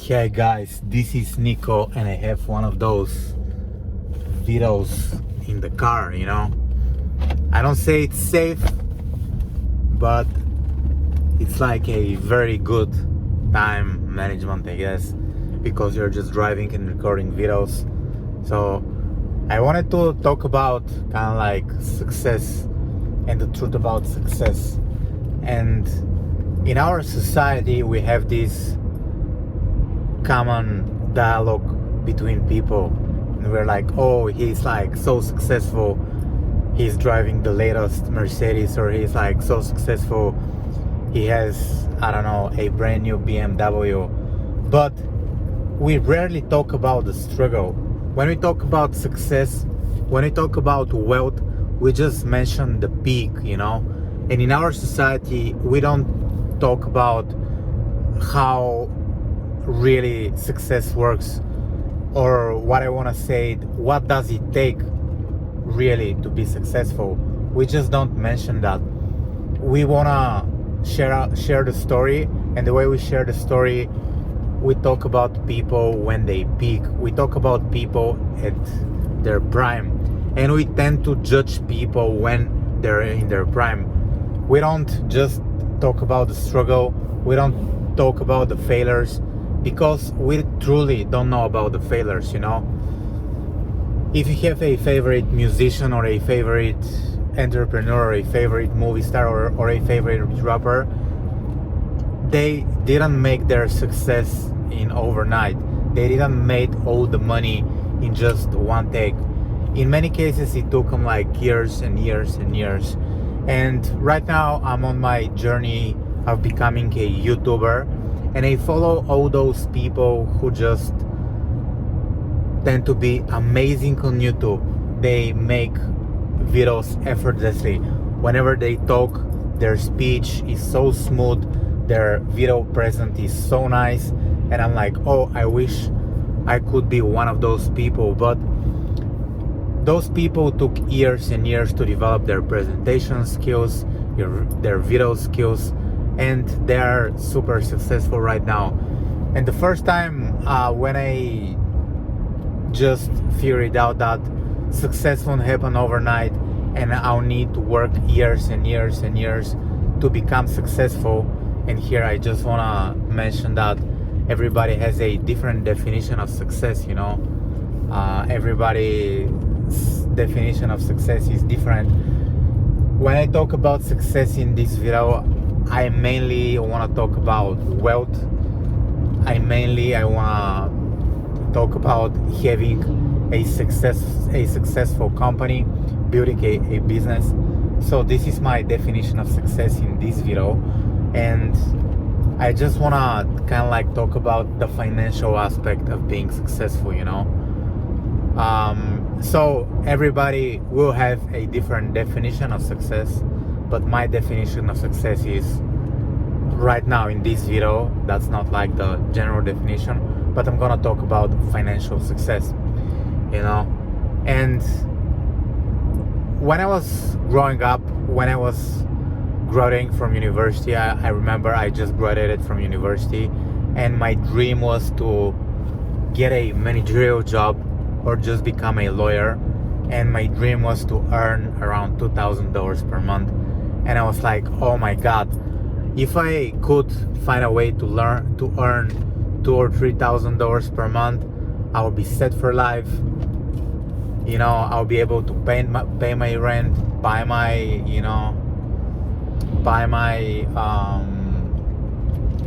Hey guys, this is Nico and I have one of those videos in the car, I don't say it's safe, but it's like a very good time management, I guess, because you're just driving and recording videos. So I wanted to talk about kind of like success and the truth about success. And in our society, we have this common dialogue between people, and we're like, oh, he's like so successful, he's driving the latest Mercedes, or he's like so successful, he has, I don't know, a brand new BMW. But we rarely talk about the struggle. When we talk about success, when we talk about wealth, we just mention the peak, and in our society we don't talk about how really success works, or what I want to say, what does it take really to be successful. We just don't mention that. We want to share the story, and the way we share the story, we talk about people when they peak, we talk about people at their prime, and we tend to judge people when they're in their prime. We don't just talk about the struggle, we don't talk about the failures, because we truly don't know about the failures, If you have a favorite musician or a favorite entrepreneur or a favorite movie star or a favorite rapper, they didn't make their success in overnight. They didn't make all the money in just one take. In many cases, it took them like years and years and years. And right now, I'm on my journey of becoming a YouTuber, and I follow all those people who just tend to be amazing on YouTube. They make videos effortlessly. Whenever they talk, their speech is so smooth, their video present is so nice, and I'm like, oh, I wish I could be one of those people. But those people took years and years to develop their presentation skills, their video skills, and they are super successful right now. And the first time when I just figured out that success won't happen overnight, and I'll need to work years and years and years to become successful. And here I just want to mention that everybody has a different definition of success, everybody's definition of success is different. When I talk about success in this video, I mainly want to talk about wealth. I want to talk about having a successful company, building a business. So this is my definition of success in this video, and I just want to kind of like talk about the financial aspect of being successful, So everybody will have a different definition of success, but my definition of success is right now in this video, that's not like the general definition, but I'm gonna talk about financial success, And when I was growing up, when I was graduating from university, I remember I just graduated from university, and my dream was to get a managerial job or just become a lawyer, and my dream was to earn around $2,000 per month. And I was like, oh my god, if I could find a way to earn $2,000 or $3,000 per month, I would be set for life. I'll be able to pay my rent, buy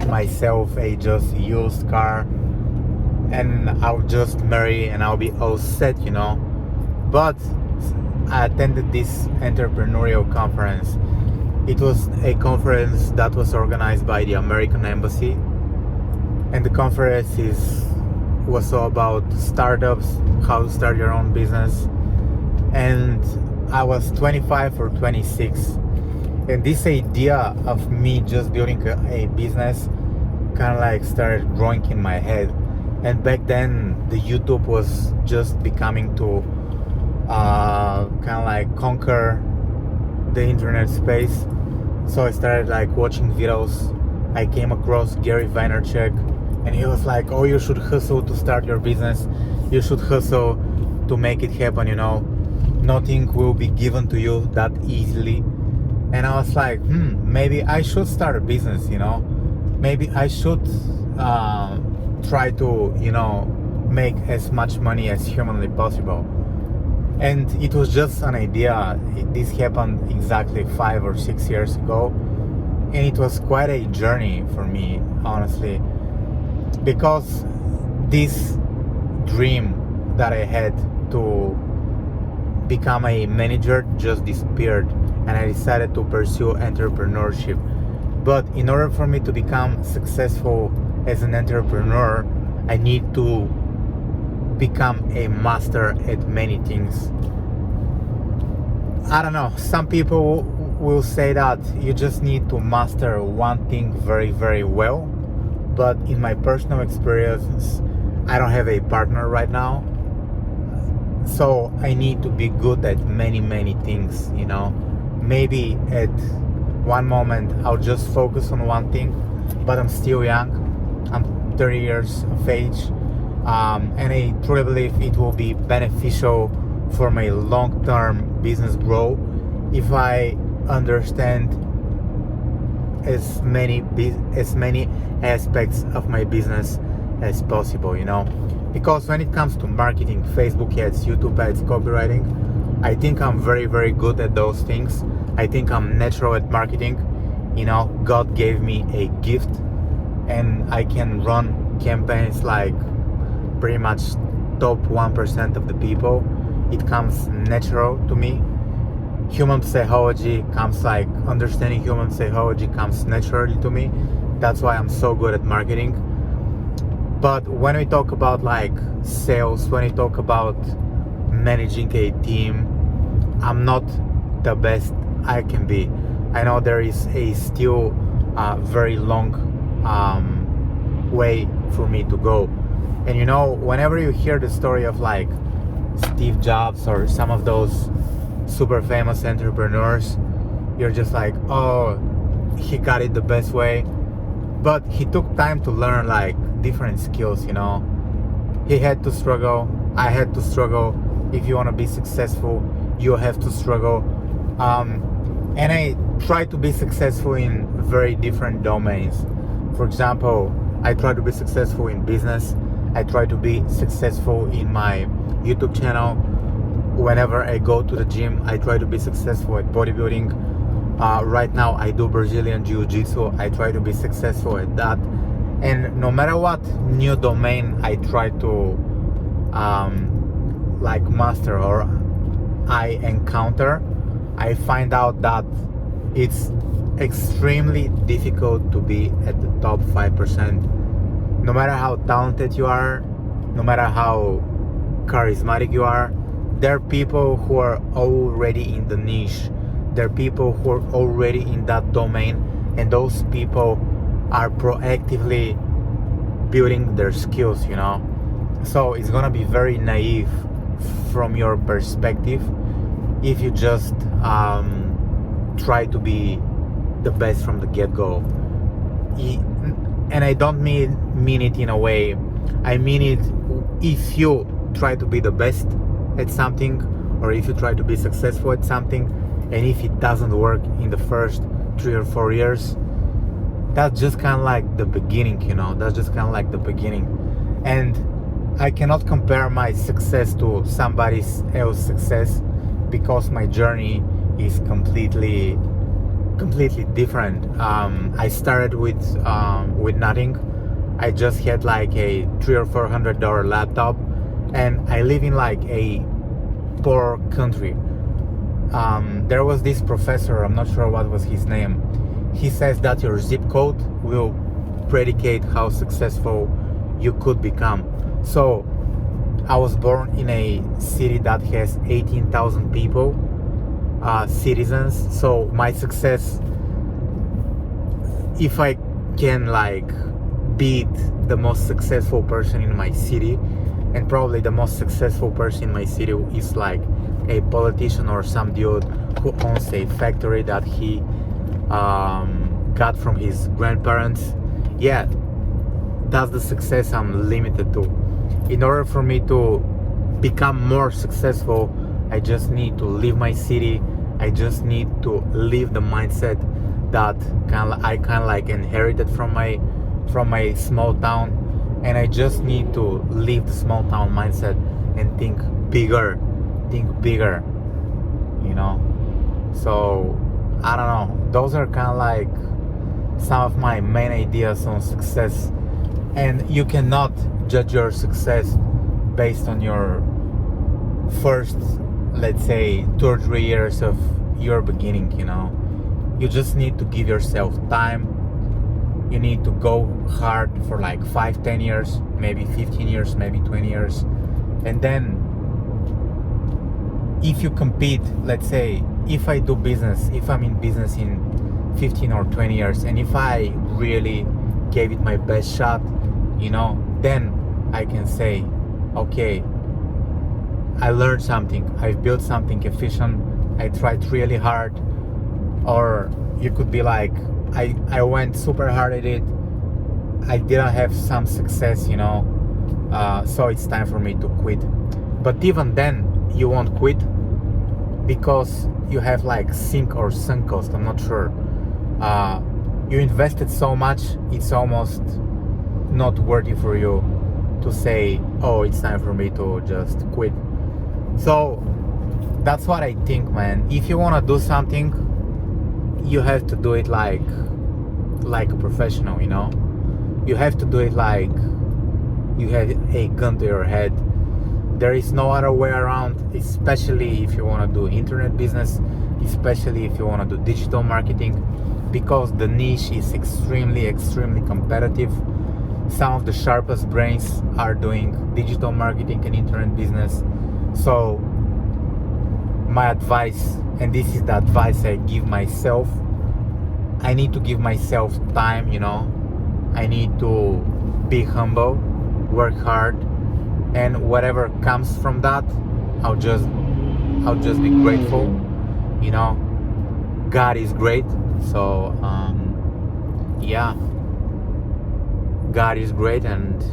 myself a just used car, and I'll just marry and I'll be all set, But I attended this entrepreneurial conference. It was a conference that was organized by the American Embassy, and the conference was all about startups, how to start your own business. And I was 25 or 26, and this idea of me just building a business kind of like started growing in my head. And back then the YouTube was just becoming to kind of like conquer the internet space. So I started like watching videos. I came across Gary Vaynerchuk, And he was like, oh, you should hustle to start your business. You should hustle to make it happen, Nothing will be given to you that easily. And I was like, maybe I should start a business, Maybe I should try to, make as much money as humanly possible. And it was just an idea. This happened exactly 5 or 6 years ago. And it was quite a journey for me, honestly. Because this dream that I had to become a manager just disappeared, and I decided to pursue entrepreneurship. But in order for me to become successful as an entrepreneur, I need to become a master at many things. I don't know, some people will say that you just need to master one thing very, very well. But in my personal experience, I don't have a partner right now. So I need to be good at many, many things, Maybe at one moment I'll just focus on one thing, but I'm still young. I'm 30 years of age. And I truly believe it will be beneficial for my long-term business growth if I understand as many aspects of my business as possible, Because when it comes to marketing, Facebook ads, YouTube ads, copywriting, I think I'm very, very good at those things. I think I'm natural at marketing. God gave me a gift, and I can run campaigns like pretty much top 1% of the people. It comes natural to me. Understanding human psychology comes naturally to me. That's why I'm so good at marketing. But when we talk about sales, when we talk about managing a team, I'm not the best I can be. I know there is a still very long way for me to go. And whenever you hear the story of Steve Jobs or some of those super famous entrepreneurs, you're just like, oh, he got it the best way. But he took time to learn different skills, He had to struggle. I had to struggle. If you want to be successful, you have to struggle. And I try to be successful in very different domains. For example, I try to be successful in business. I try to be successful in my YouTube channel. Whenever I go to the gym, I try to be successful at bodybuilding. Right now, I do Brazilian Jiu-Jitsu. I try to be successful at that. And no matter what new domain I try to master or I encounter, I find out that it's extremely difficult to be at the top 5%. No matter how talented you are, no matter how charismatic you are, there are people who are already in the niche. There are people who are already in that domain, and those people are proactively building their skills, So it's gonna be very naive from your perspective if you just try to be the best from the get-go. And I don't mean it in a way. I mean it if you try to be the best at something, or if you try to be successful at something, and if it doesn't work in the first 3 or 4 years, that's just kind of like the beginning, That's just kind of like the beginning. And I cannot compare my success to somebody else's success because my journey is completely different. I started with nothing. I just had a $300 or $400 laptop, and I live in a poor country. There was this professor, I'm not sure what was his name. He says that your zip code will predicate how successful you could become. So I was born in a city that has 18,000 people, citizens. So my success, if I can beat the most successful person in my city, and probably the most successful person in my city is a politician or some dude who owns a factory that he got from his grandparents. Yeah, that's the success I'm limited to. In order for me to become more successful, I just need to leave my city. I just need to leave the mindset that I kind of like inherited from my small town, and I just need to leave the small town mindset and think bigger, you know. So I don't know, those are kind of like some of my main ideas on success. And you cannot judge your success based on your first, let's say, 2 or 3 years of your beginning, you know. You just need to give yourself time. You need to go hard for like 5-10 years, maybe 15 years, maybe 20 years. And then if you compete, let's say, if I do business, if I'm in business in 15 or 20 years, and if I really gave it my best shot, you know, then I can say, okay, I learned something, I've built something efficient, I tried really hard. Or you could be like, I went super hard at it, I didn't have some success, you know, so it's time for me to quit. But even then, you won't quit because you have like sink or sunk cost, I'm not sure. You invested so much, it's almost not worthy for you to say, oh, it's time for me to just quit. So that's what I think, man. If you want to do something, you have to do it like a professional, you know. You have to do it like you have a gun to your head. There is no other way around, especially if you want to do internet business, especially if you want to do digital marketing, because the niche is extremely competitive. Some of the sharpest brains are doing digital marketing and internet business. So my advice, and this is the advice I give myself, I need to give myself time, you know. I need to be humble, work hard, and whatever comes from that, I'll just be grateful, you know. God is great. So yeah, God is great, and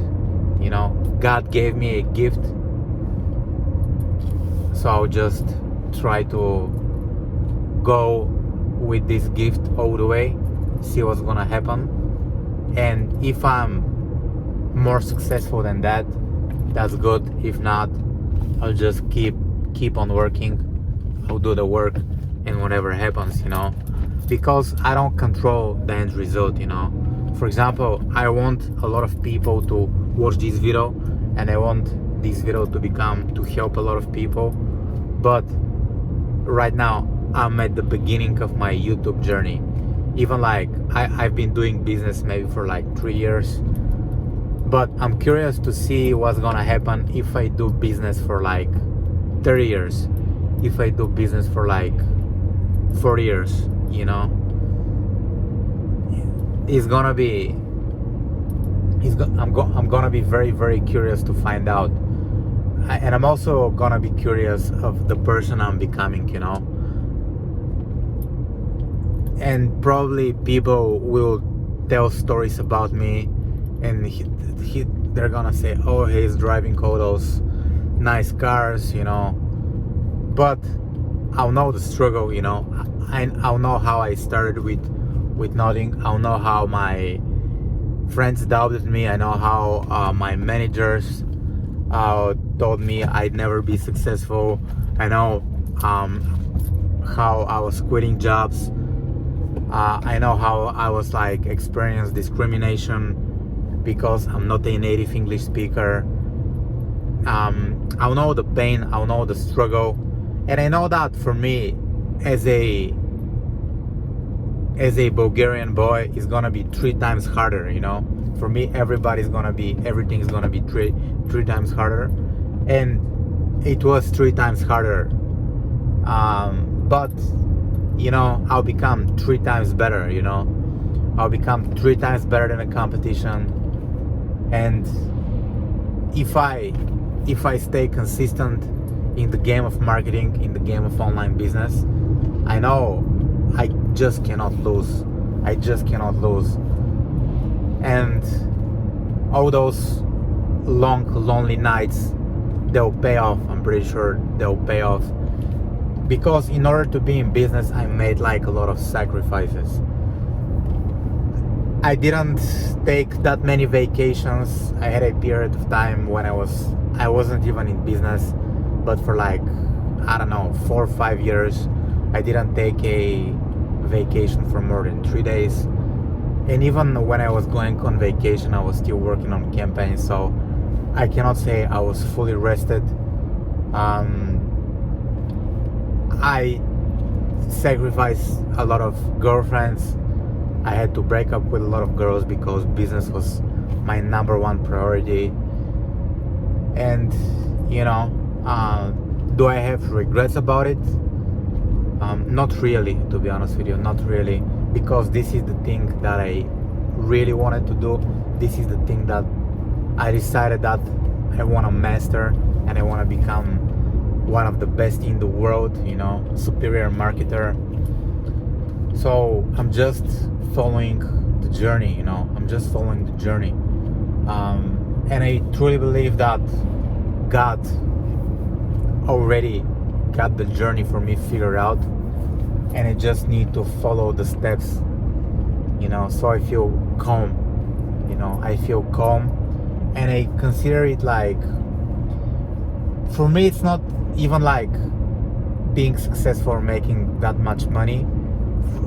you know, God gave me a gift, so I'll just try to go with this gift all the way, see what's gonna happen. And if I'm more successful than that, that's good. If not, I'll just keep on working. I'll do the work, and whatever happens, you know, because I don't control the end result, you know. For example, I want a lot of people to watch this video, and I want this video to help a lot of people. But right now, I'm at the beginning of my YouTube journey. Even like I've been doing business maybe for like 3 years, but I'm curious to see what's gonna happen if I do business for like 30 years, if I do business for like 4 years, you know. I'm gonna be very curious to find out. And I'm also gonna be curious of the person I'm becoming, you know. And probably people will tell stories about me, and they're gonna say, oh, he's driving all those nice cars, you know. But I'll know the struggle, you know. I'll know how I started with nothing. I'll know how my friends doubted me. I know how my managers told me I'd never be successful. I know how I was quitting jobs. I know how I was like experiencing discrimination because I'm not a native English speaker. I'll know the pain, I'll know the struggle, and I know that for me, as a Bulgarian boy, it's gonna be 3 times harder, you know. For me, everything's gonna be three times harder, and it was 3 times harder. But you know, I'll become 3 times better, you know. I'll become 3 times better than the competition. And if I stay consistent in the game of marketing, in the game of online business, I know I just cannot lose. And all those long lonely nights, they'll pay off. I'm pretty sure they'll pay off, because in order to be in business I made like a lot of sacrifices. I didn't take that many vacations. I had a period of time when I wasn't even in business, but for like, I don't know, 4 or 5 years I didn't take a vacation for more than 3 days. And even when I was going on vacation, I was still working on campaigns, so I cannot say I was fully rested. I sacrificed a lot of girlfriends. I had to break up with a lot of girls because business was my number one priority. And do I have regrets about it? Not really, to be honest with you, not really, because this is the thing that I really wanted to do. This is the thing that I decided that I want to master, and I want to become one of the best in the world, superior marketer. So I'm just following the journey, I'm just following the journey. And I truly believe that God already got the journey for me figured out, and I just need to follow the steps, so I feel calm, I feel calm, and I consider it like, for me it's not even like being successful or making that much money.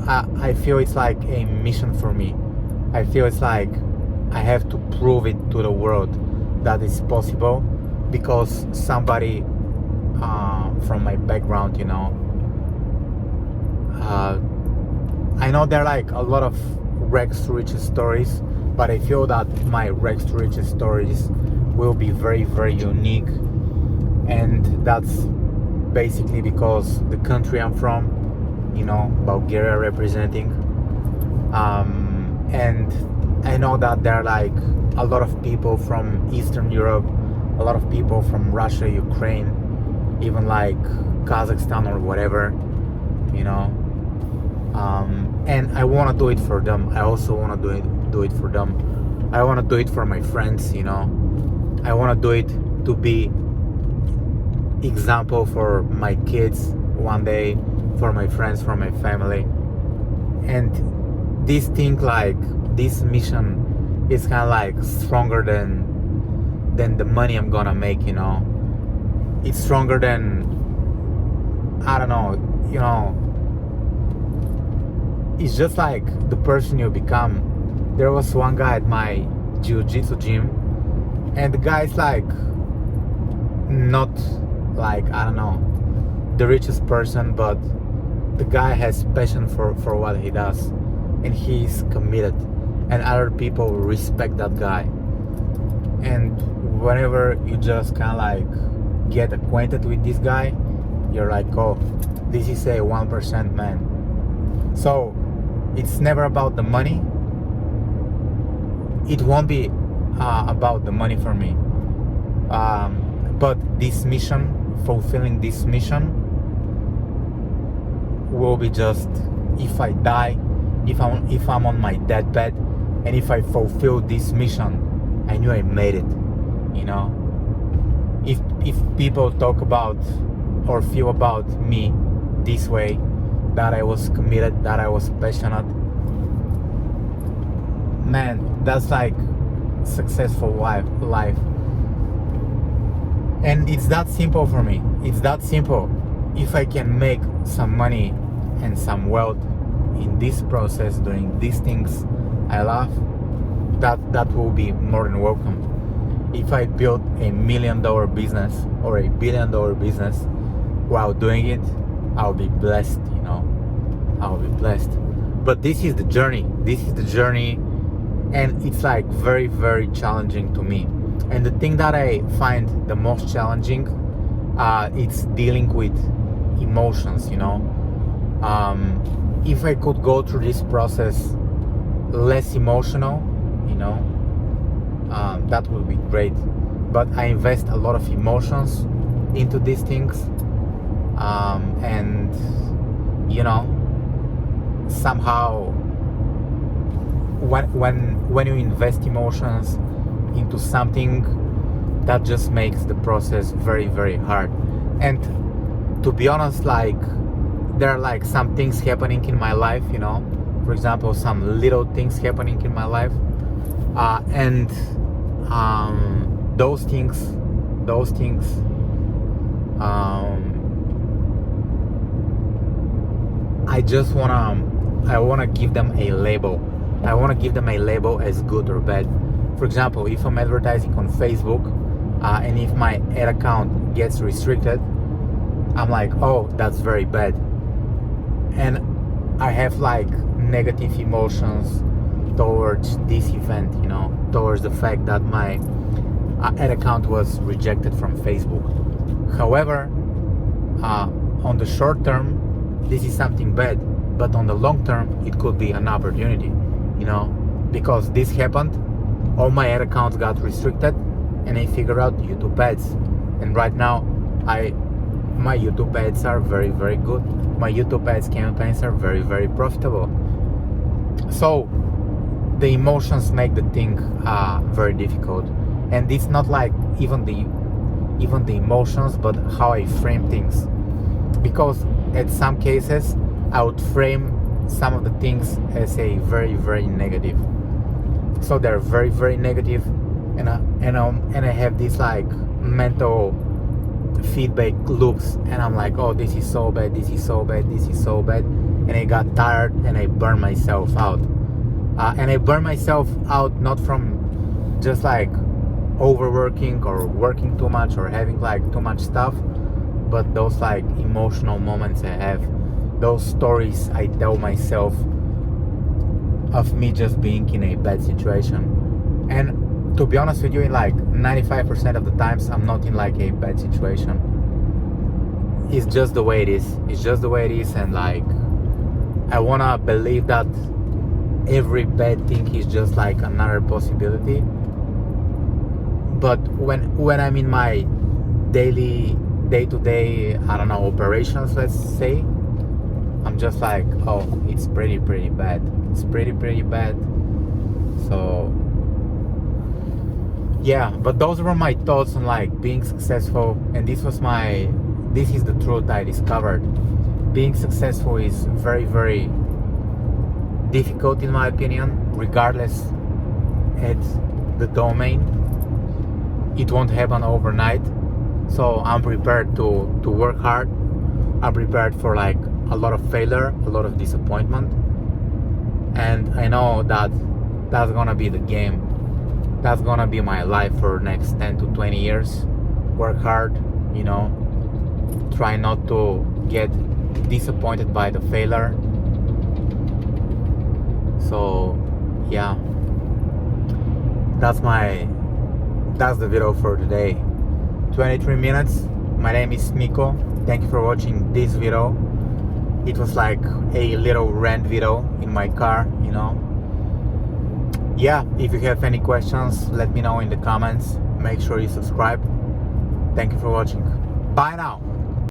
I feel it's like a mission for me. I feel it's like I have to prove it to the world that it's possible, because somebody from my background, I know there are like a lot of rags to riches stories, but I feel that my rags to riches stories will be very, very unique. And that's basically because the country I'm from, Bulgaria representing, and I know that there are like a lot of people from Eastern Europe, a lot of people from Russia, Ukraine, even like Kazakhstan or whatever, and I want to do it for them. I also want to do it for them. I want to do it for my friends, I want to do it to be example for my kids one day, for my friends, for my family. And this thing, like this mission, is kind of like stronger than the money I'm gonna make. It's stronger than, I don't know, it's just like the person you become. There was one guy at my jiu-jitsu gym, and the guy's like not like, I don't know, the richest person, but the guy has passion for what he does, and he's committed, and other people respect that guy. And whenever you just kind of like get acquainted with this guy, you're like, oh, this is a 1% man. So it's never about the money. It won't be about the money for me, but this mission, fulfilling this mission, will be just, if I die, if I'm on my deathbed, and if I fulfill this mission, I knew I made it. If people talk about or feel about me this way, that I was committed, that I was passionate, man, that's like successful life. And it's that simple for me. It's that simple. If I can make some money and some wealth in this process, doing these things I love, that will be more than welcome. If I build $1 million business or $1 billion business while doing it, I'll be blessed, I'll be blessed. But this is the journey. And it's like very, very challenging to me. And the thing that I find the most challenging, it's dealing with emotions, If I could go through this process less emotional, that would be great. But I invest a lot of emotions into these things, and somehow when you invest emotions, into something that just makes the process very, very hard. And to be honest, like, there are like some things happening in my life, you know, for example, some little things happening in my life, and those things I wanna give them a label. I wanna give them a label as good or bad. For example, if I'm advertising on Facebook, and if my ad account gets restricted, I'm like, oh, that's very bad. And I have like negative emotions towards this event, you know, towards the fact that my ad account was rejected from Facebook. However, on the short term, this is something bad, but on the long term, it could be an opportunity, you know, because this happened, all my ad accounts got restricted, and I figured out YouTube ads, and right now, my YouTube ads are very, very good. My YouTube ads campaigns are very, very profitable. So the emotions make the thing very difficult, and it's not like even the emotions, but how I frame things. Because at some cases, I would frame some of the things as a very, very negative. So they're very, very negative, and I have these like mental feedback loops, and I'm like, oh, this is so bad, this is so bad, this is so bad, and I got tired and I burned myself out. And I burned myself out not from just like overworking or working too much or having like too much stuff, but those like emotional moments I have, those stories I tell myself of me just being in a bad situation. And to be honest with you, in like 95% of the times, I'm not in like a bad situation. It's just the way it is. It's just the way it is, and like I wanna believe that every bad thing is just like another possibility. But when I'm in my day-to-day, I don't know, operations, let's say, I'm just like, oh, it's pretty bad. It's pretty bad. So yeah, but those were my thoughts on like being successful, and this is the truth I discovered. Being successful is very, very difficult in my opinion, regardless at the domain. It won't happen overnight. So I'm prepared to work hard. I'm prepared for like a lot of failure, a lot of disappointment. And I know that that's gonna be the game. That's gonna be my life for the next 10 to 20 years. Work hard, you know, try not to get disappointed by the failure. So yeah, that's the video for today. 23 minutes. My name is Miko. Thank you for watching this video. It was like a little rant video in my car, you know. Yeah, if you have any questions, let me know in the comments. Make sure you subscribe. Thank you for watching. Bye now.